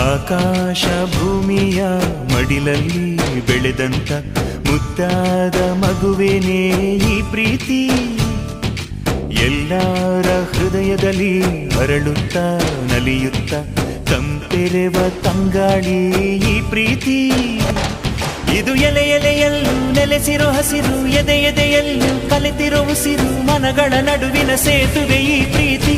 ಆಕಾಶ ಭೂಮಿಯ ಮಡಿಲಲ್ಲಿ ಬೆಳೆದಂತ ಮುದ್ದಾದ ಮಗುವೇನೇ ಈ ಪ್ರೀತಿ, ಎಲ್ಲರ ಹೃದಯದಲ್ಲಿ ಹರಳುತ್ತ ನಲಿಯುತ್ತ ತಂಪೆರೆವ ತಂಗಾಳಿ ಈ ಪ್ರೀತಿ. ಇದು ಎಲೆ ಎಲೆಯಲ್ಲೂ ನೆಲೆಸಿರೋ ಹಸಿರು, ಎದೆ ಎದೆಯಲ್ಲೂ ಕಲೆತಿರೋ ಉಸಿರು, ಮನಗಳ ನಡುವಿನ ಸೇತುವೆ ಈ ಪ್ರೀತಿ.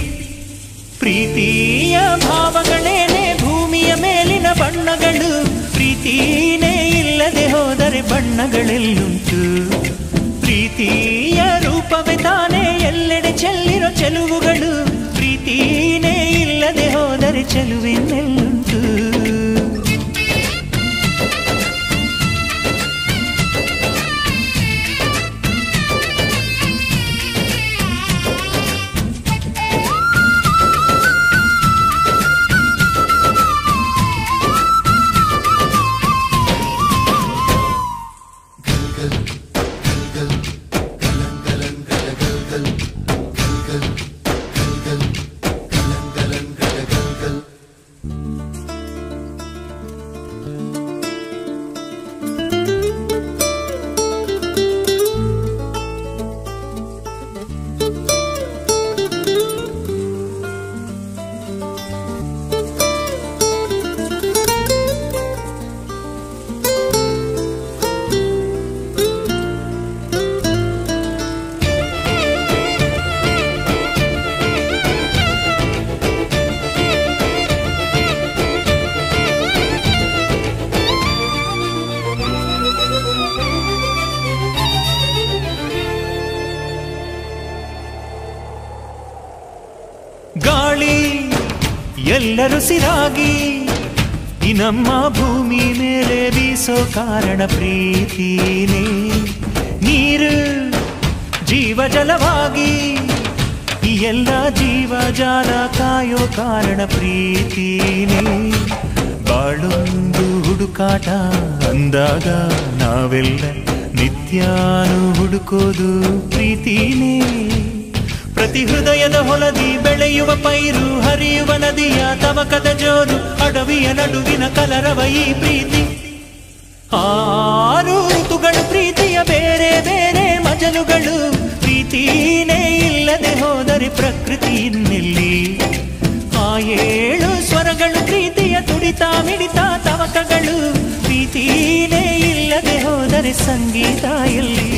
ಪ್ರೀತಿಯ ಭಾವಗಳೇನೆ ಭೂಮಿಯ ಮೇಲಿನ ಬಣ್ಣಗಳು, ಪ್ರೀತಿನೇ ಇಲ್ಲದೆ ಹೋದರೆ ಬಣ್ಣಗಳೆಲ್ಲುಂಟು. ಪ್ರೀತಿಯ ರೂಪವೇ ತಾನೇ ಎಲ್ಲೆಡೆ ಚೆಲ್ಲಿರೋ ಚೆಲುವುಗಳು, ಪ್ರೀತಿನೇ ಇಲ್ಲದೆ ಹೋದರೆ ಚೆಲುವಿನೆಲ್ಲುಂಟು. ಗಾಳಿ ಎಲ್ಲರೂ ಸಿರಾಗಿ ಈ ನಮ್ಮ ಭೂಮಿ ಮೇಲೆ ಬೀಸೋ ಕಾರಣ ಪ್ರೀತಿನೇ, ನೀರು ಜೀವ ಜಲವಾಗಿ ಈ ಎಲ್ಲ ಜೀವ ಜಾಲ ಕಾಯೋ ಕಾರಣ ಪ್ರೀತಿನೇ. ಬಾಳೊಂದು ಹುಡುಕಾಟ ಅಂದಾಗ ನಾವೆಲ್ಲ ನಿತ್ಯಾನು ಹುಡುಕೋದು ಪ್ರೀತಿನೇ. ಪ್ರತಿ ಹೃದಯದ ಹೊಲದಿ ಬೆಳೆಯುವ ಪೈರು, ಹರಿಯುವ ನದಿಯ ತವಕದ ಜೋರು, ಅಡವಿಯ ನಡುವಿನ ಕಲರವ ಈ ಪ್ರೀತಿ. ಆರು ಋತುಗಳು ಪ್ರೀತಿಯ ಬೇರೆ ಬೇರೆ ಮಜಲುಗಳು, ಪ್ರೀತಿನೇ ಇಲ್ಲದೆ ಹೋದರೆ ಪ್ರಕೃತಿ ಇನ್ನೆಲ್ಲಿ. ಆ ಏಳು ಸ್ವರಗಳು ಪ್ರೀತಿಯ ತುಡಿತ ಮಿಡಿತ ತವಕಗಳು, ಪ್ರೀತಿನೇ ಇಲ್ಲದೆ ಹೋದರೆ ಸಂಗೀತ ಎಲ್ಲಿ.